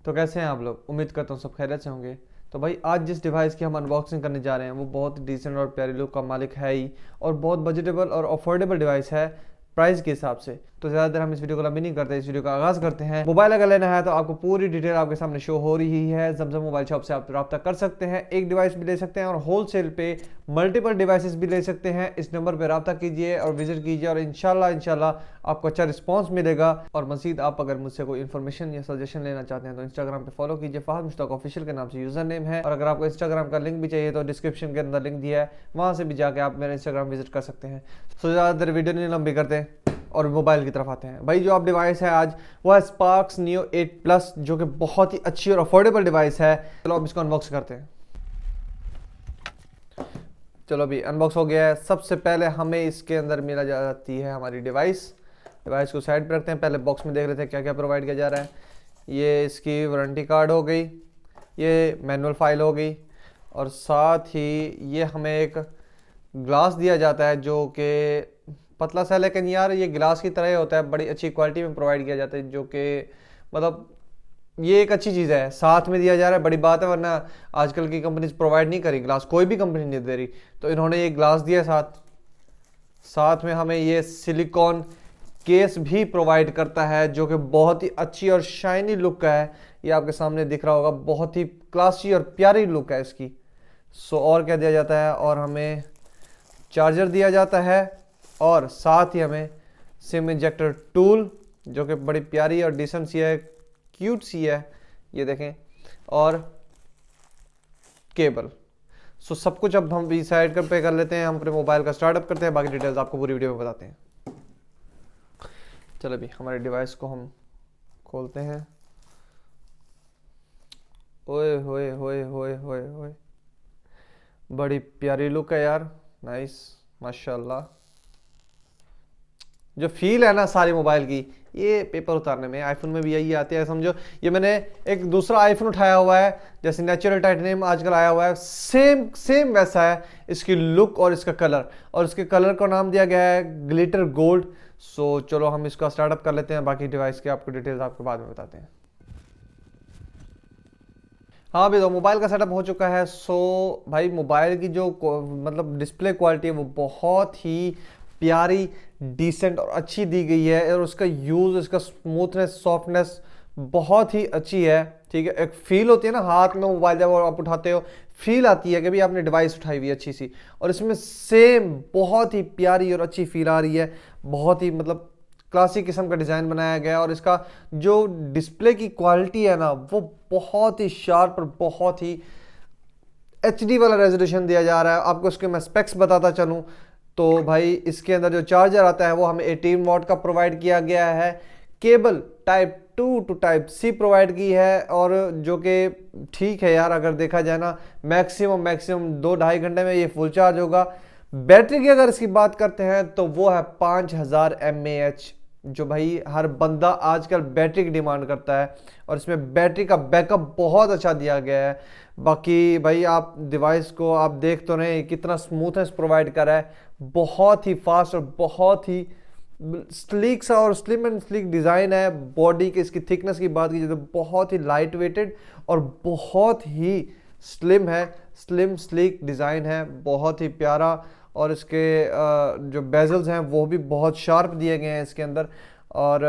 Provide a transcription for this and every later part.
तो कैसे हैं आप लोग? उम्मीद करता हूँ सब खैरियत से होंगे। तो भाई आज जिस डिवाइस की हम अनबॉक्सिंग करने जा रहे हैं वो बहुत डिसेंट और प्यारी लुक का मालिक है ही, और बहुत बजटेबल और अफोर्डेबल डिवाइस है प्राइस के हिसाब से। तो ज़्यादा देर हम इस वीडियो को लंबी नहीं करते, इस वीडियो का आगाज़ करते हैं। मोबाइल अगर लेना है तो आपको पूरी डिटेल आपके सामने शो हो रही है। जमजम मोबाइल शॉप से आप रब्ता कर सकते हैं, एक डिवाइस भी ले सकते हैं और होलसेल पे मल्टीपल डिवाइसेस भी ले सकते हैं। इस नंबर पर रब्ता कीजिए और विजिट कीजिए और इंशाल्लाह आपको अच्छा रिस्पॉन्स मिलेगा। और मजीद आप अगर मुझसे कोई इन्फॉर्मेशन या सजेशन लेना चाहते हैं तो इंस्टाग्राम पे फॉलो कीजिए, फहद मुश्ताक ऑफिशियल के नाम से यूजर नेम है। और अगर आपको इंस्टाग्राम का लिंक भी चाहिए तो डिस्क्रिप्शन के अंदर लिंक दिया है, वहाँ से भी जाके आप मेरा इंस्टाग्राम विजिट कर सकते हैं। सो ज़्यादा देर वीडियो नहीं लंबी करते और मोबाइल की तरफ आते हैं। भाई जो आप डिवाइस है आज वो है स्पार्क्स नियो 8 प्लस, जो कि बहुत ही अच्छी और अफोर्डेबल डिवाइस है। चलो अब इसको अनबॉक्स करते हैं। चलो अभी अनबॉक्स हो गया है। सबसे पहले हमें इसके अंदर मिला जाती है हमारी डिवाइस को साइड पर रखते हैं। पहले बॉक्स में देख लेते हैं क्या क्या प्रोवाइड किया जा रहा है। ये इसकी वारंटी कार्ड हो गई, ये मैनुअल फाइल हो गई, और साथ ही ये हमें एक ग्लास दिया जाता है जो कि पतला सा, लेकिन यार ये ग्लास की तरह ही होता है, बड़ी अच्छी क्वालिटी में प्रोवाइड किया जाता है, जो कि मतलब ये एक अच्छी चीज़ है। साथ में दिया जा रहा है, बड़ी बात है, वरना आजकल की कंपनीज प्रोवाइड नहीं करी ग्लास, कोई भी कंपनी नहीं दे रही। तो इन्होंने ये ग्लास दिया साथ में हमें ये सिलिकॉन केस भी प्रोवाइड करता है, जो कि बहुत ही अच्छी और शाइनी लुक का है। ये आपके सामने दिख रहा होगा, बहुत ही क्लासी और प्यारी लुक है इसकी। सो और क्या दिया जाता है, और हमें चार्जर दिया जाता है, और साथ ही हमें सिम इंजेक्टर टूल, जो कि बड़ी प्यारी और डिसेंट सी है, क्यूट सी है, ये देखें, और केबल। सो सब कुछ अब हम साइड कर पे कर लेते हैं। हम अपने मोबाइल का स्टार्टअप करते हैं, बाकी डिटेल्स आपको पूरी वीडियो में बताते हैं। चलो अभी हमारे डिवाइस को हम खोलते हैं। ओए होए होए होए होए होए, बड़ी प्यारी लुक है यार, नाइस, माशाल्लाह। जो फील है ना सारी मोबाइल की, ये पेपर उतारने में, आईफोन में भी यही आती है समझो। ये मैंने एक दूसरा आईफोन उठाया हुआ है, जैसे नेचुरल टाइटेनियम आजकल आया हुआ है, सेम सेम वैसा है इसकी लुक और इसका कलर, और इसके कलर का नाम दिया गया है ग्लिटर गोल्ड। सो चलो हम इसका स्टार्टअप कर लेते हैं, बाकी डिवाइस के आपको डिटेल्स आपको बाद में बताते हैं। हाँ अभी तो मोबाइल का सेटअप हो चुका है। सो भाई मोबाइल की जो मतलब डिस्प्ले क्वालिटी है वो बहुत ही प्यारी, डिसेंट और अच्छी दी गई है, और उसका यूज़, इसका स्मूथनेस, सॉफ्टनेस बहुत ही अच्छी है। ठीक है, एक फील होती है ना हाथ में मोबाइल जब आप उठाते हो, फील आती है कि भाई आपने डिवाइस उठाई हुई अच्छी सी, और इसमें सेम बहुत ही प्यारी और अच्छी फील आ रही है। बहुत ही मतलब क्लासिक किस्म का डिज़ाइन बनाया गया है, और इसका जो डिस्प्ले की क्वालिटी है ना वो बहुत ही शार्प और बहुत ही HD वाला रेजोल्यूशन दिया जा रहा है। आपको इसके मैं स्पेक्स बताता चलूँ तो भाई इसके अंदर जो चार्जर आता है वो हमें 18 वॉट का प्रोवाइड किया गया है। Cable type 2 to type C provide की है, और जो कि ठीक है यार, अगर देखा जाए ना मैक्सिमम 2-2.5 घंटे में ये फुल चार्ज होगा। बैटरी की अगर इसकी बात करते हैं तो वो है 5000 mAh, जो भाई हर बंदा आजकल बैटरी की डिमांड करता है, और इसमें बैटरी का बैकअप बहुत अच्छा दिया गया है। बाकी भाई आप डिवाइस को आप देख तो रहे कितना स्मूथनेस प्रोवाइड कर रहा है, बहुत ही फास्ट और बहुत ही स्लीक सा और स्लिम एंड स्लीक डिज़ाइन है। बॉडी की इसकी थिकनेस की बात की तो बहुत ही लाइट वेटेड और बहुत ही स्लिम है, स्लिम स्लीक डिज़ाइन है, बहुत ही प्यारा। और इसके जो बेजल्स हैं वो भी बहुत शार्प दिए गए हैं इसके अंदर। और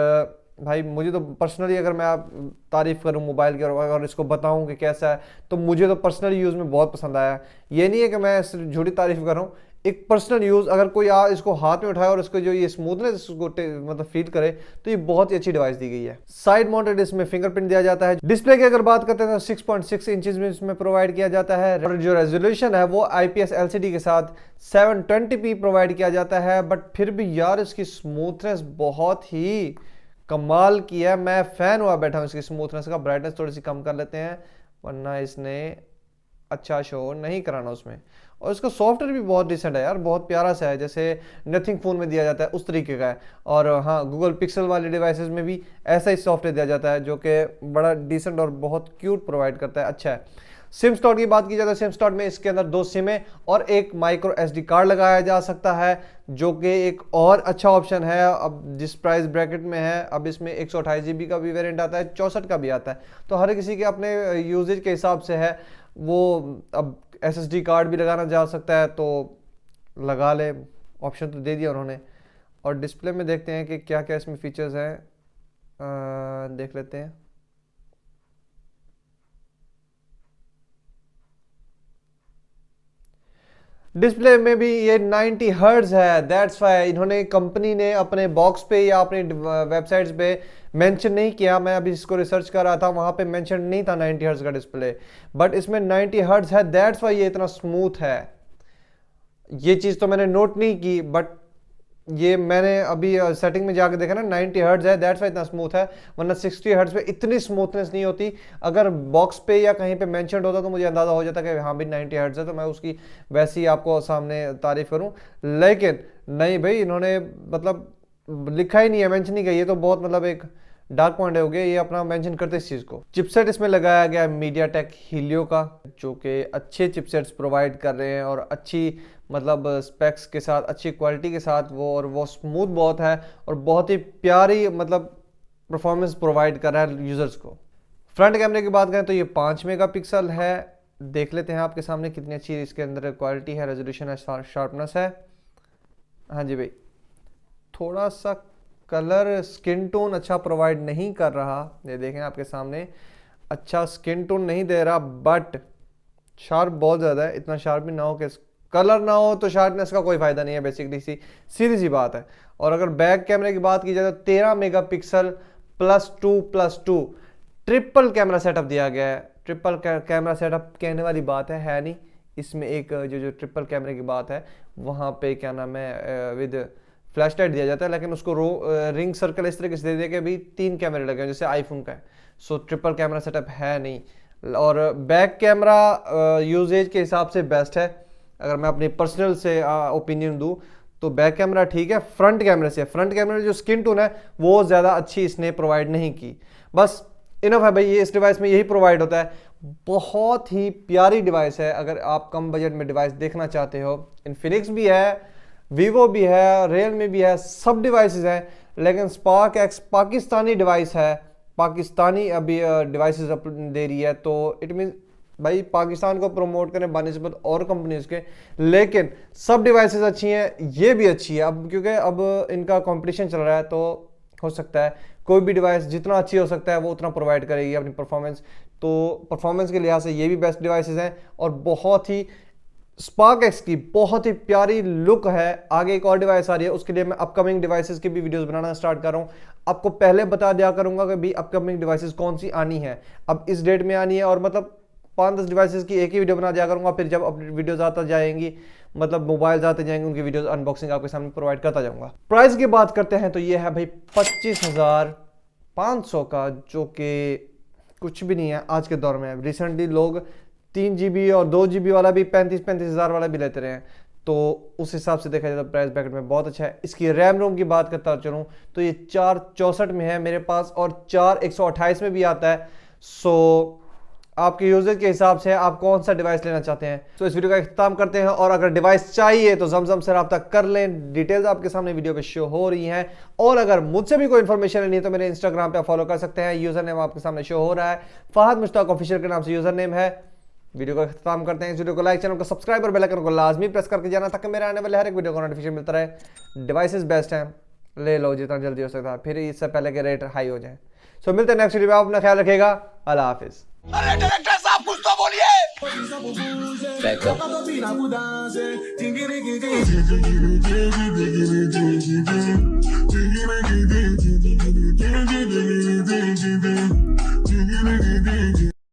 भाई मुझे तो पर्सनली, अगर मैं आप तारीफ़ करूं मोबाइल की और इसको बताऊं कि कैसा है, तो मुझे तो पर्सनली यूज़ में बहुत पसंद आया। ये नहीं है कि मैं सिर्फ झूठी तारीफ़ कर रहा हूँ, एक पर्सनल यूज़, अगर कोई इसको हाथ में उठाए और इसको जो ये स्मूथनेस इसको मतलब फील करे तो ये बहुत ही अच्छी डिवाइस दी गई है। साइड माउंटेड इसमें फिंगरप्रिंट दिया जाता है। डिस्प्ले की अगर बात करते हैं तो 6.6 इंचेस में इसमें प्रोवाइड किया जाता है, और जो रेजोल्यूशन है वो IPS LCD के साथ 720p प्रोवाइड किया जाता है। बट फिर भी यार इसकी स्मूथनेस बहुत ही कमाल की है, मैं फ़ैन हुआ बैठा हूँ इसकी स्मूथनेस का। ब्राइटनेस थोड़ी सी कम कर लेते हैं, वरना इसने अच्छा शो नहीं कराना उसमें। और इसका सॉफ्टवेयर भी बहुत डिसेंट है यार, बहुत प्यारा सा है, जैसे नथिंग फ़ोन में दिया जाता है उस तरीके का है। और हाँ, गूगल पिक्सल वाले डिवाइसेस में भी ऐसा ही सॉफ्टवेयर दिया जाता है, जो कि बड़ा डिसेंट और बहुत क्यूट प्रोवाइड करता है, अच्छा है। सिम स्लॉट की बात की जाए तो सिम स्लॉट में इसके अंदर 2 सिम है और एक माइक्रो SD कार्ड लगाया जा सकता है, जो कि एक और अच्छा ऑप्शन है अब जिस प्राइस ब्रैकेट में है। अब इसमें 128 GB का भी वेरिएंट आता है, 64 का भी आता है, तो हर किसी के अपने यूजेज के हिसाब से है वो। अब SSD कार्ड भी लगाना जा सकता है तो लगा ले, ऑप्शन तो दे दिया उन्होंने। और डिस्प्ले में देखते हैं कि क्या क्या इसमें फीचर्स हैं, देख लेते हैं। डिस्प्ले में भी ये 90 हर्ट्ज है, दैट्स वाई इन्होंने कंपनी ने अपने बॉक्स पे या अपने वेबसाइट्स पे मेंशन नहीं किया। मैं अभी इसको रिसर्च कर रहा था, वहां पे मेंशन नहीं था 90 हर्ट्ज का डिस्प्ले, बट इसमें 90 हर्ट्ज है, दैट्स वाई ये इतना स्मूथ है। ये चीज तो मैंने नोट नहीं की, बट ये मैंने अभी सेटिंग में जाकर देखा ना, 90 हर्ट्ज है, दैट्स वाई इतना स्मूथ है, वरना 60 हर्ट्ज पे इतनी स्मूथनेस नहीं होती। अगर बॉक्स पे या कहीं पे मेंशन होता तो मुझे अंदाजा हो जाता कि हाँ भी 90 हर्ट्ज है, तो मैं उसकी वैसे ही आपको सामने तारीफ करूं। लेकिन नहीं भाई, इन्होंने मतलब लिखा ही नहीं है, मेंशन नहीं किया। ये तो बहुत मतलब एक डार्क पॉइंट हो गया, ये अपना मेंशन करते इस चीज को। चिपसेट इसमें लगाया गया मीडियाटेक हीलियो का, जो कि अच्छे चिपसेट्स प्रोवाइड कर रहे हैं और अच्छी मतलब स्पेक्स के साथ, अच्छी क्वालिटी के साथ और वो स्मूथ बहुत है और बहुत ही प्यारी मतलब परफॉर्मेंस प्रोवाइड कर रहा है यूजर्स को। फ्रंट कैमरे की बात करें तो ये 5 मेगापिक्सल है, देख लेते हैं आपके सामने कितनी अच्छी इसके अंदर क्वालिटी है, रेजोल्यूशन है, शार्पनेस है। हाँ जी भाई, थोड़ा सा कलर स्किन टोन अच्छा प्रोवाइड नहीं कर रहा, ये देखें आपके सामने अच्छा स्किन टोन नहीं दे रहा, बट शार्प बहुत ज़्यादा है। इतना शार्प भी ना हो कि कलर ना हो तो शार्पनेस का कोई फायदा नहीं है, बेसिकली सीधी सी बात है। और अगर बैक कैमरे की बात की जाए तो 13 मेगापिक्सल +2+2 ट्रिपल कैमरा सेटअप दिया गया है। ट्रिपल कैमरा सेटअप कहने वाली बात है नहीं, इसमें एक जो ट्रिपल कैमरे की बात है वहाँ पे क्या नाम है विद फ्लैश लाइट दिया जाता है, लेकिन उसको रिंग सर्कल इस तरीके से दे दिया कि भी 3 कैमरे लगे हैं जैसे आईफोन का है। सो ट्रिपल कैमरा सेटअप है नहीं। और बैक कैमरा यूजेज के हिसाब से बेस्ट है, अगर मैं अपनी पर्सनल से ओपिनियन दूं तो बैक कैमरा ठीक है। फ्रंट कैमरे में जो स्किन टोन है वो ज़्यादा अच्छी इसने प्रोवाइड नहीं की, बस इनफ है भाई। ये इस डिवाइस में यही प्रोवाइड होता है। बहुत ही प्यारी डिवाइस है, अगर आप कम बजट में डिवाइस देखना चाहते हो। इन्फिनिक्स भी है, वीवो भी है, रियलमी भी है, सब डिवाइसेस हैं, लेकिन स्पार्क एक्स पाकिस्तानी डिवाइस है, पाकिस्तानी अभी डिवाइसेस दे रही है, तो इट मीन भाई पाकिस्तान को प्रमोट करें बानिस्बत और कंपनीज के। लेकिन सब डिवाइसेस अच्छी हैं, ये भी अच्छी है अब, क्योंकि अब इनका कंपटीशन चल रहा है, तो हो सकता है कोई भी डिवाइस जितना अच्छी हो सकता है वो उतना प्रोवाइड करेगी अपनी परफॉर्मेंस। तो परफॉर्मेंस के लिहाज से ये भी बेस्ट डिवाइसेस हैं और बहुत ही स्पार्क एक्स की बहुत ही प्यारी लुक है। आगे एक और डिवाइस आ रही है, उसके लिए मैं अपकमिंग डिवाइसेस की भी वीडियोस बनाना स्टार्ट कर रहा हूँ। आपको पहले बता दिया करूंगा कि भी अपकमिंग डिवाइसेस कौन सी आनी है, अब इस डेट में आनी है, और मतलब 5-10 डिवाइसेस की एक ही वीडियो बना दिया करूंगा। फिर जब अपनी वीडियोस आता जाएंगी, मतलब मोबाइल आते जाएंगे, उनकी वीडियोस अनबॉक्सिंग आपके सामने प्रोवाइड करता जाऊंगा। प्राइस की बात करते हैं तो ये है भाई 25,500 का, जो कि कुछ भी नहीं है आज के दौर में। रिसेंटली लोग 3 GB और 2 GB वाला भी 35-35 हज़ार वाला भी लेते रहे हैं, तो उस हिसाब से देखा जाए तो प्राइस ब्रैकेट में बहुत अच्छा है। इसकी रैम रोम की बात करता चलूँ तो ये 464 में है मेरे पास और 4 128 में भी आता है। सो आपके यूजर के हिसाब से आप कौन सा डिवाइस लेना चाहते हैं। तो इस वीडियो का इख्तिताम करते हैं, और अगर डिवाइस चाहिए तो जमजम से रब्ता कर लें, डिटेल्स आपके सामने वीडियो पे शो हो रही हैं। और अगर मुझसे भी कोई इन्फॉर्मेशन लेनी है तो मेरे इंस्टाग्राम पे फॉलो कर सकते हैं, यूजर नेम आपके सामने शो हो रहा है, फहद मुश्ताक ऑफिशियल के नाम से यूजर नेम है। वीडियो का इख्तिताम करते हैं, इस वीडियो को लाइक, चैनल को सब्सक्राइब और बेल आइकन को लाजमी प्रेस करके जाना, ताकि मेरे आने वाले हर एक वीडियो को नोटिफिकेशन मिलता रहे। डिवाइसेस बेस्ट हैं, ले लो जितना जल्दी हो सकता है, फिर इससे पहले के रेट हाई हो जाए। सो मिलते हैं नेक्स्ट वीडियो में, अपना ख्याल रखिएगा, अल्लाह हाफिज। अरे डायरेक्टर साहब कुछ तो बोलिए। Backup.